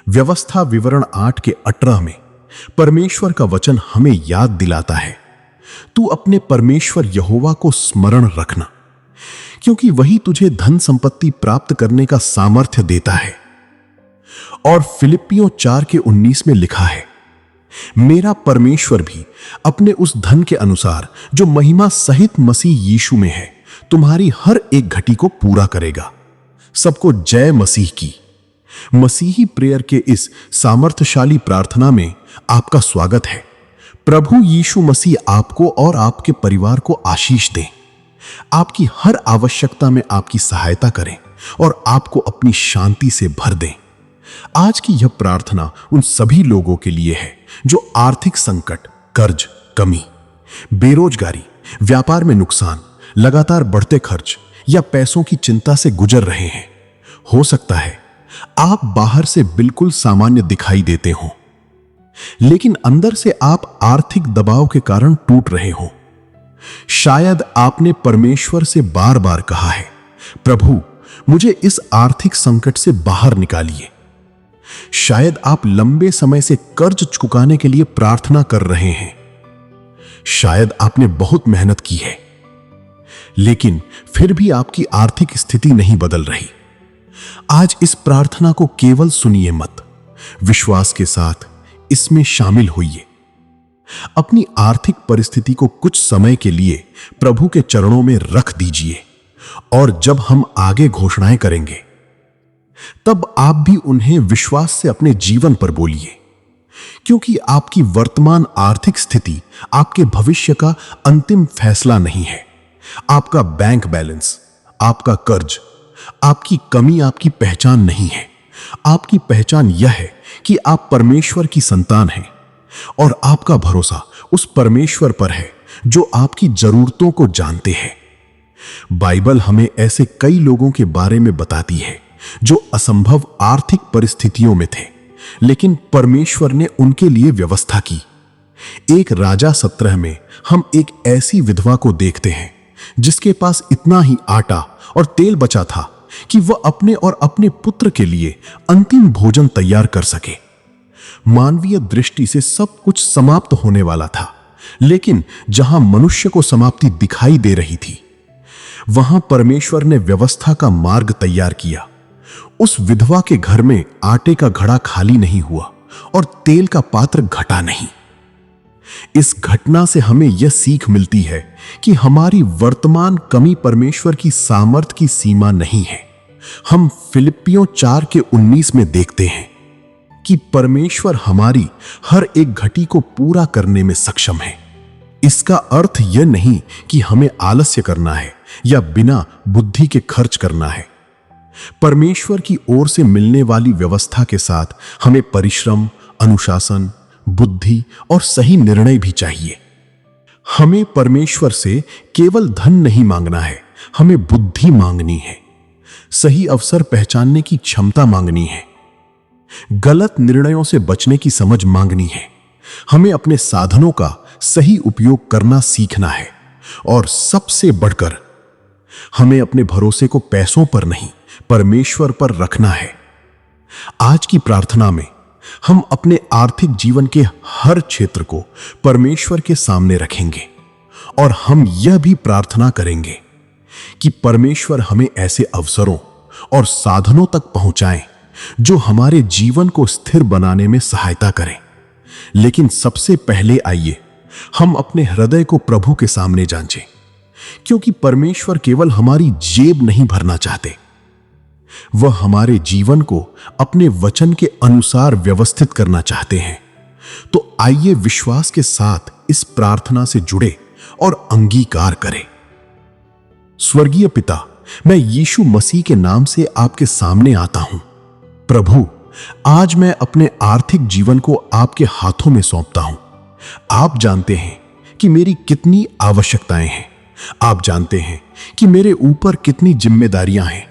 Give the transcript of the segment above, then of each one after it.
व्यवस्था विवरण 8 के 18 में परमेश्वर का वचन हमें याद दिलाता है, तू अपने परमेश्वर यहोवा को स्मरण रखना, क्योंकि वही तुझे धन संपत्ति प्राप्त करने का सामर्थ्य देता है। और फिलिप्पियों 4 के 19 में लिखा है, मेरा परमेश्वर भी अपने उस धन के अनुसार जो महिमा सहित मसीह यीशु में है तुम्हारी हर एक घटी को पूरा करेगा। सबको जय मसीह की। मसीही प्रेयर के इस सामर्थ्यशाली प्रार्थना में आपका स्वागत है। प्रभु यीशु मसीह आपको और आपके परिवार को आशीष दें, आपकी हर आवश्यकता में आपकी सहायता करें और आपको अपनी शांति से भर दें। आज की यह प्रार्थना उन सभी लोगों के लिए है जो आर्थिक संकट, कर्ज, कमी, बेरोजगारी, व्यापार में नुकसान, लगातार बढ़ते खर्च या पैसों की चिंता से गुजर रहे हैं। हो सकता है आप बाहर से बिल्कुल सामान्य दिखाई देते हो, लेकिन अंदर से आप आर्थिक दबाव के कारण टूट रहे हो। शायद आपने परमेश्वर से बार बार कहा है, प्रभु मुझे इस आर्थिक संकट से बाहर निकालिए। शायद आप लंबे समय से कर्ज चुकाने के लिए प्रार्थना कर रहे हैं। शायद आपने बहुत मेहनत की है, लेकिन फिर भी आपकी आर्थिक स्थिति नहीं बदल रही। आज इस प्रार्थना को केवल सुनिए मत, विश्वास के साथ इसमें शामिल होइए। अपनी आर्थिक परिस्थिति को कुछ समय के लिए प्रभु के चरणों में रख दीजिए, और जब हम आगे घोषणाएं करेंगे तब आप भी उन्हें विश्वास से अपने जीवन पर बोलिए, क्योंकि आपकी वर्तमान आर्थिक स्थिति आपके भविष्य का अंतिम फैसला नहीं है। आपका बैंक बैलेंस, आपका कर्ज, आपकी कमी आपकी पहचान नहीं है। आपकी पहचान यह है कि आप परमेश्वर की संतान हैं और आपका भरोसा उस परमेश्वर पर है जो आपकी जरूरतों को जानते हैं। बाइबल हमें ऐसे कई लोगों के बारे में बताती है जो असंभव आर्थिक परिस्थितियों में थे, लेकिन परमेश्वर ने उनके लिए व्यवस्था की। एक राजा 17 में हम एक ऐसी विधवा को देखते हैं जिसके पास इतना ही आटा और तेल बचा था कि वह अपने और अपने पुत्र के लिए अंतिम भोजन तैयार कर सके। मानवीय दृष्टि से सब कुछ समाप्त होने वाला था, लेकिन जहां मनुष्य को समाप्ति दिखाई दे रही थी, वहां परमेश्वर ने व्यवस्था का मार्ग तैयार किया। उस विधवा के घर में आटे का घड़ा खाली नहीं हुआ और तेल का पात्र घटा नहीं। इस घटना से हमें यह सीख मिलती है कि हमारी वर्तमान कमी परमेश्वर की सामर्थ की सीमा नहीं है। हम फिलिप्पियों 4 के 19 में देखते हैं कि परमेश्वर हमारी हर एक घटी को पूरा करने में सक्षम है। इसका अर्थ यह नहीं कि हमें आलस्य करना है या बिना बुद्धि के खर्च करना है। परमेश्वर की ओर से मिलने वाली व्यवस्था के साथ हमें परिश्रम, अनुशासन, बुद्धि और सही निर्णय भी चाहिए। हमें परमेश्वर से केवल धन नहीं मांगना है, हमें बुद्धि मांगनी है, सही अवसर पहचानने की क्षमता मांगनी है, गलत निर्णयों से बचने की समझ मांगनी है। हमें अपने साधनों का सही उपयोग करना सीखना है, और सबसे बढ़कर हमें अपने भरोसे को पैसों पर नहीं परमेश्वर पर रखना है। आज की प्रार्थना में हम अपने आर्थिक जीवन के हर क्षेत्र को परमेश्वर के सामने रखेंगे, और हम यह भी प्रार्थना करेंगे कि परमेश्वर हमें ऐसे अवसरों और साधनों तक पहुंचाएं जो हमारे जीवन को स्थिर बनाने में सहायता करें। लेकिन सबसे पहले आइए हम अपने हृदय को प्रभु के सामने जांचें, क्योंकि परमेश्वर केवल हमारी जेब नहीं भरना चाहते, वह हमारे जीवन को अपने वचन के अनुसार व्यवस्थित करना चाहते हैं। तो आइए विश्वास के साथ इस प्रार्थना से जुड़े और अंगीकार करें। स्वर्गीय पिता, मैं यीशु मसीह के नाम से आपके सामने आता हूं। प्रभु, आज मैं अपने आर्थिक जीवन को आपके हाथों में सौंपता हूं। आप जानते हैं कि मेरी कितनी आवश्यकताएं हैं। आप जानते हैं कि मेरे ऊपर कितनी जिम्मेदारियां हैं।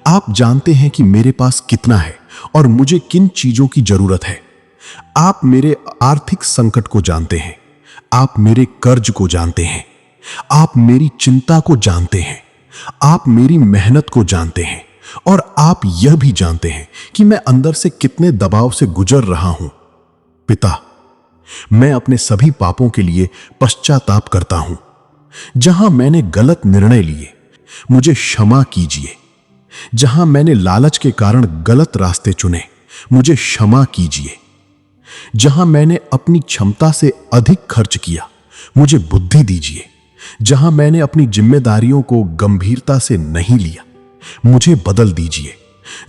आप जानते हैं कि मेरे पास कितना है और मुझे किन चीजों की जरूरत है। आप मेरे आर्थिक संकट को जानते हैं। आप मेरे कर्ज को जानते हैं। आप मेरी चिंता को जानते हैं। आप मेरी मेहनत को जानते हैं और आप यह भी जानते हैं कि मैं अंदर से कितने दबाव से गुजर रहा हूं। पिता, मैं अपने सभी पापों के लिए पश्चाताप करता हूं। जहां मैंने गलत निर्णय लिए, मुझे क्षमा कीजिए। जहां मैंने लालच के कारण गलत रास्ते चुने, मुझे क्षमा कीजिए। जहां मैंने अपनी क्षमता से अधिक खर्च किया, मुझे बुद्धि दीजिए। जहां मैंने अपनी जिम्मेदारियों को गंभीरता से नहीं लिया, मुझे बदल दीजिए।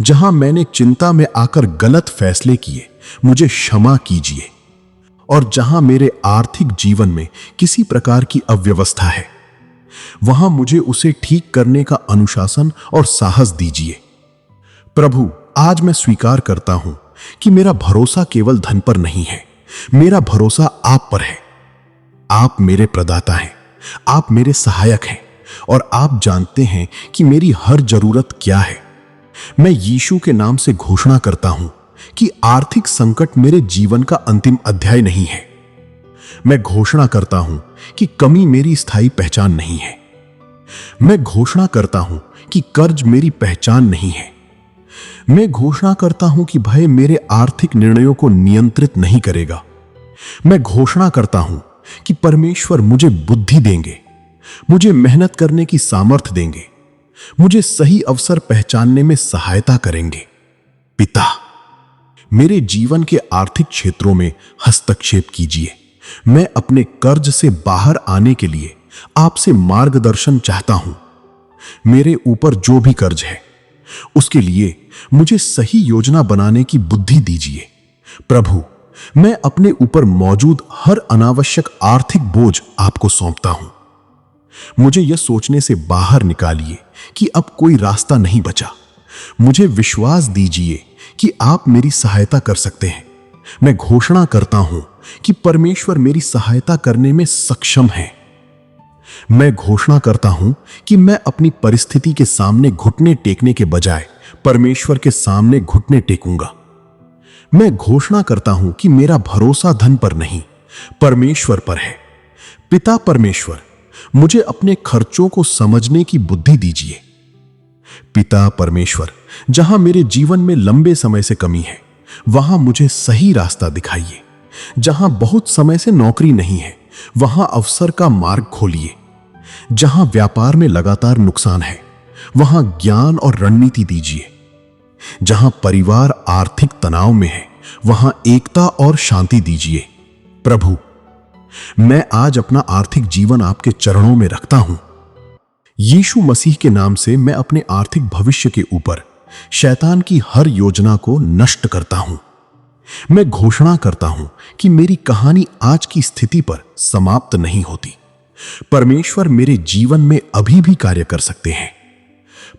जहां मैंने चिंता में आकर गलत फैसले किए, मुझे क्षमा कीजिए। और जहां मेरे आर्थिक जीवन में किसी प्रकार की अव्यवस्था है, वहां मुझे उसे ठीक करने का अनुशासन और साहस दीजिए। प्रभु, आज मैं स्वीकार करता हूं कि मेरा भरोसा केवल धन पर नहीं है, मेरा भरोसा आप पर है। आप मेरे प्रदाता हैं, आप मेरे सहायक हैं, और आप जानते हैं कि मेरी हर जरूरत क्या है। मैं यीशु के नाम से घोषणा करता हूं कि आर्थिक संकट मेरे जीवन का अंतिम अध्याय नहीं है। मैं घोषणा करता हूं कि कमी मेरी स्थायी पहचान नहीं है। मैं घोषणा करता हूं कि कर्ज मेरी पहचान नहीं है। मैं घोषणा करता हूं कि भय मेरे आर्थिक निर्णयों को नियंत्रित नहीं करेगा। मैं घोषणा करता हूं कि परमेश्वर मुझे बुद्धि देंगे, मुझे मेहनत करने की सामर्थ्य देंगे, मुझे सही अवसर पहचानने में सहायता करेंगे। पिता, मेरे जीवन के आर्थिक क्षेत्रों में हस्तक्षेप कीजिए। मैं अपने कर्ज से बाहर आने के लिए आपसे मार्गदर्शन चाहता हूं। मेरे ऊपर जो भी कर्ज है, उसके लिए मुझे सही योजना बनाने की बुद्धि दीजिए। प्रभु, मैं अपने ऊपर मौजूद हर अनावश्यक आर्थिक बोझ आपको सौंपता हूं। मुझे यह सोचने से बाहर निकालिए कि अब कोई रास्ता नहीं बचा। मुझे विश्वास दीजिए कि आप मेरी सहायता कर सकते हैं। मैं घोषणा करता हूं कि परमेश्वर मेरी सहायता करने में सक्षम है। मैं घोषणा करता हूं कि मैं अपनी परिस्थिति के सामने घुटने टेकने के बजाय परमेश्वर के सामने घुटने टेकूंगा। मैं घोषणा करता हूं कि मेरा भरोसा धन पर नहीं, परमेश्वर पर है। पिता परमेश्वर, मुझे अपने खर्चों को समझने की बुद्धि दीजिए। पिता परमेश्वर, जहां मेरे जीवन में लंबे समय से कमी है, वहां मुझे सही रास्ता दिखाइए। जहां बहुत समय से नौकरी नहीं है, वहां अवसर का मार्ग खोलिए। जहां व्यापार में लगातार नुकसान है, वहां ज्ञान और रणनीति दीजिए। जहां परिवार आर्थिक तनाव में है, वहां एकता और शांति दीजिए। प्रभु, मैं आज अपना आर्थिक जीवन आपके चरणों में रखता हूं। यीशु मसीह के नाम से मैं अपने आर्थिक भविष्य के ऊपर शैतान की हर योजना को नष्ट करता हूं। मैं घोषणा करता हूं कि मेरी कहानी आज की स्थिति पर समाप्त नहीं होती। परमेश्वर मेरे जीवन में अभी भी कार्य कर सकते हैं।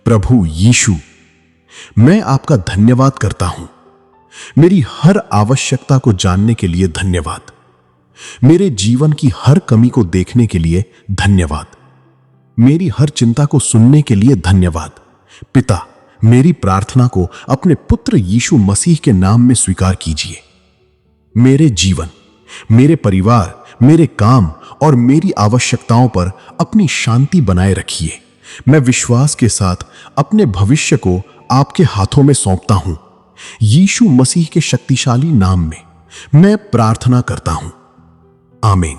प्रभु यीशु, मैं आपका धन्यवाद करता हूं। मेरी हर आवश्यकता को जानने के लिए धन्यवाद। मेरे जीवन की हर कमी को देखने के लिए धन्यवाद। मेरी हर चिंता को सुनने के लिए धन्यवाद। पिता, मेरी प्रार्थना को अपने पुत्र यीशु मसीह के नाम में स्वीकार कीजिए। मेरे जीवन, मेरे परिवार, मेरे काम और मेरी आवश्यकताओं पर अपनी शांति बनाए रखिए। मैं विश्वास के साथ अपने भविष्य को आपके हाथों में सौंपता हूं। यीशु मसीह के शक्तिशाली नाम में मैं प्रार्थना करता हूं। आमीन।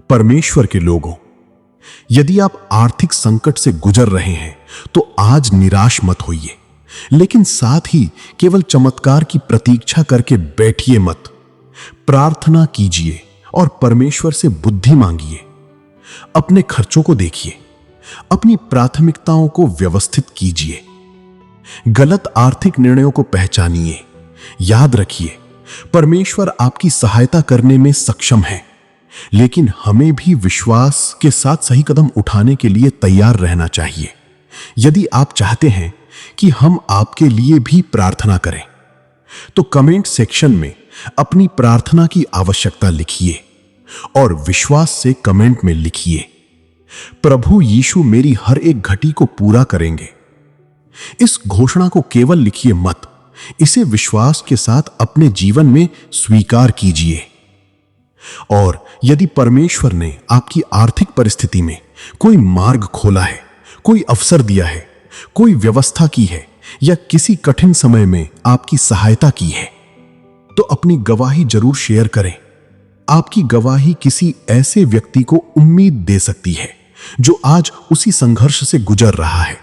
परमेश्वर के लोगों, यदि आप आर्थिक संकट से गुजर रहे हैं तो आज निराश मत होइए, लेकिन साथ ही केवल चमत्कार की प्रतीक्षा करके बैठिए मत। प्रार्थना कीजिए और परमेश्वर से बुद्धि मांगिए। अपने खर्चों को देखिए, अपनी प्राथमिकताओं को व्यवस्थित कीजिए। गलत आर्थिक निर्णयों को पहचानिए। याद रखिए, परमेश्वर आपकी सहायता करने में सक्षम है, लेकिन हमें भी विश्वास के साथ सही कदम उठाने के लिए तैयार रहना चाहिए। यदि आप चाहते हैं कि हम आपके लिए भी प्रार्थना करें, तो कमेंट सेक्शन में अपनी प्रार्थना की आवश्यकता लिखिए और विश्वास से कमेंट में लिखिए, प्रभु यीशु मेरी हर एक घटी को पूरा करेंगे। इस घोषणा को केवल लिखिए मत, इसे विश्वास के साथ अपने जीवन में स्वीकार कीजिए। और यदि परमेश्वर ने आपकी आर्थिक परिस्थिति में कोई मार्ग खोला है, कोई अवसर दिया है, कोई व्यवस्था की है या किसी कठिन समय में आपकी सहायता की है, तो अपनी गवाही जरूर शेयर करें। आपकी गवाही किसी ऐसे व्यक्ति को उम्मीद दे सकती है जो आज उसी संघर्ष से गुजर रहा है।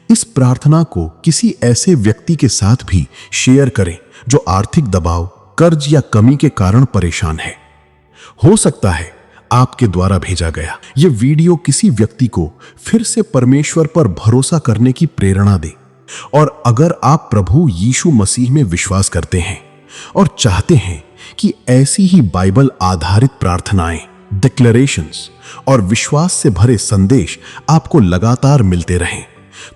इस प्रार्थना को किसी ऐसे व्यक्ति के साथ भी शेयर करें जो आर्थिक दबाव, कर्ज या कमी के कारण परेशान है। हो सकता है आपके द्वारा भेजा गया यह वीडियो किसी व्यक्ति को फिर से परमेश्वर पर भरोसा करने की प्रेरणा दे। और अगर आप प्रभु यीशु मसीह में विश्वास करते हैं और चाहते हैं कि ऐसी ही बाइबल आधारित प्रार्थनाएं, डिक्लेरेशंस और विश्वास से भरे संदेश आपको लगातार मिलते रहें,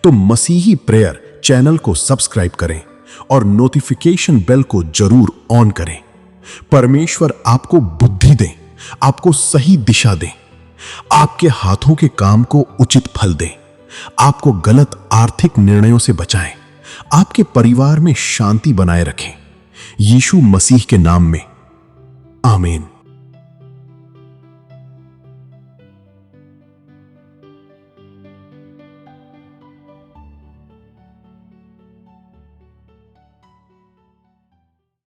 तो मसीही प्रेयर चैनल को सब्सक्राइब करें और नोटिफिकेशन बेल को जरूर ऑन करें। परमेश्वर आपको बुद्धि दें, आपको सही दिशा दें, आपके हाथों के काम को उचित फल दें, आपको गलत आर्थिक निर्णयों से बचाएं, आपके परिवार में शांति बनाए रखें। यीशु मसीह के नाम में आमीन।